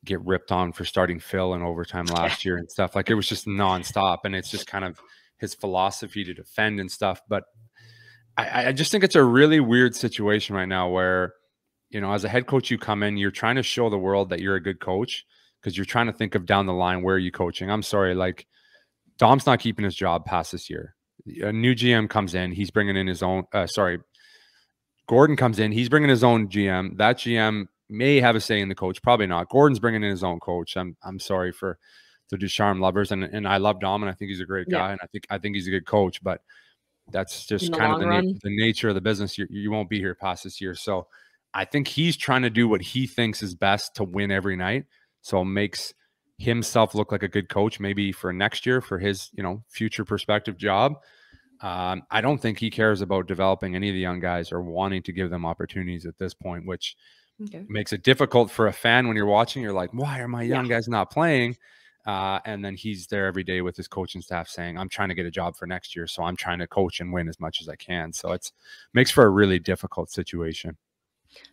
get ripped on for starting Phil in overtime last year and stuff. Like, it was just nonstop, and it's just kind of his philosophy to defend and stuff. But I just think it's a really weird situation right now where, you know, as a head coach, you come in, you're trying to show the world that you're a good coach because you're trying to think of down the line, where are you coaching? I'm sorry, like, Dom's not keeping his job past this year. A new GM comes in, he's bringing in his own, Gordon comes in, he's bringing his own GM. That GM may have a say in the coach, probably not. Gordon's bringing in his own coach. I'm sorry for the Ducharme lovers, and I love Dom, and I think he's a great guy, and I think he's a good coach, but that's just kind of the nature of the business. You won't be here past this year. So I think he's trying to do what he thinks is best to win every night. So it makes himself look like a good coach, maybe for next year, for his, you know, future prospective job. I don't think he cares about developing any of the young guys or wanting to give them opportunities at this point, which makes it difficult for a fan when you're watching. You're like, why are my young guys not playing? And then he's there every day with his coaching staff saying, I'm trying to get a job for next year, so I'm trying to coach and win as much as I can. So it's makes for a really difficult situation.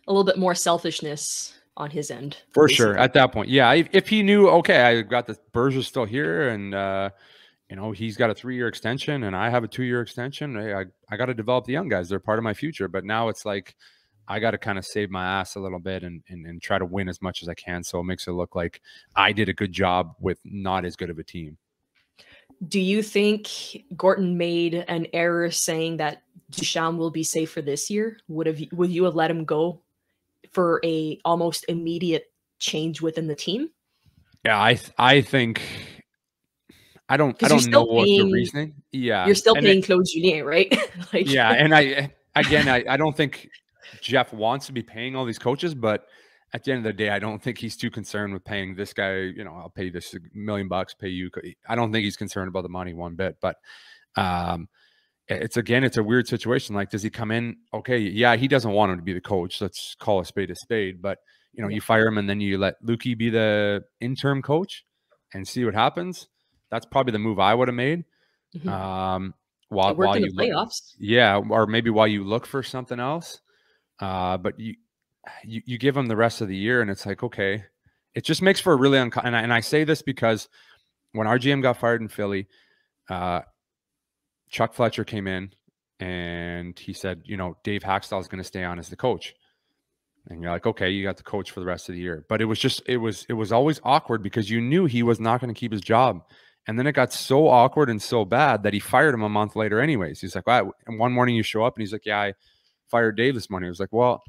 A little bit more selfishness on his end. For sure. At that point. Yeah. If he knew, okay, I got the Berger's still here, and, you know, he's got a 3-year extension and I have a 2-year extension. I got to develop the young guys. They're part of my future. But now it's like, I got to kind of save my ass a little bit and try to win as much as I can. So it makes it look like I did a good job with not as good of a team. Do you think Gorton made an error saying that Ducharme will be safe for this year? Would you have let him go for a almost immediate change within the team? Yeah, I think I don't know what the reasoning. Yeah, you're still paying Claude Julien, right? Like, yeah, and I don't think Jeff wants to be paying all these coaches, but at the end of the day, I don't think he's too concerned with paying this guy. You know, I'll pay this $1 million, pay you. I don't think he's concerned about the money one bit. But it's a weird situation. Like, does he come in? Okay, yeah, he doesn't want him to be the coach. Let's call a spade a spade. But you know, you fire him and then you let Lukey be the interim coach and see what happens. That's probably the move I would have made. While you playoffs, or maybe while you look for something else. But you give him the rest of the year, and it's like, okay, it just makes for a really and I say this because when our GM got fired in Philly, Chuck Fletcher came in and he said, you know, Dave Haxtell is going to stay on as the coach. And you're like, okay, you got the coach for the rest of the year. But it was always awkward because you knew he was not going to keep his job. And then it got so awkward and so bad that he fired him a month later anyways. He's like, wow. And one morning you show up and he's like, yeah, I fired Dave this morning. I was like, well,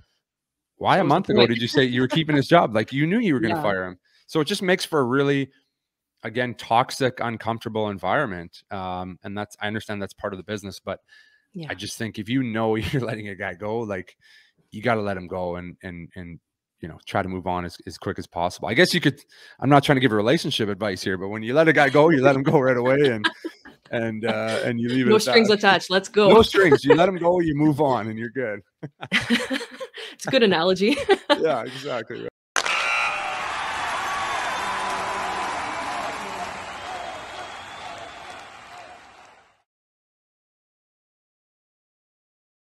why a month ago did you say you were keeping his job? Like, you knew you were going to fire him. So it just makes for a really, again, toxic, uncomfortable environment. And I understand that's part of the business, but I just think if you know you're letting a guy go, like, you got to let him go and you know, try to move on as quick as possible. I guess you could, I'm not trying to give a relationship advice here, but when you let a guy go, you let him go right away and you leave it. No strings attached. Let's go. No strings. You let him go, you move on, and you're good. It's a good analogy. Yeah, exactly. Right.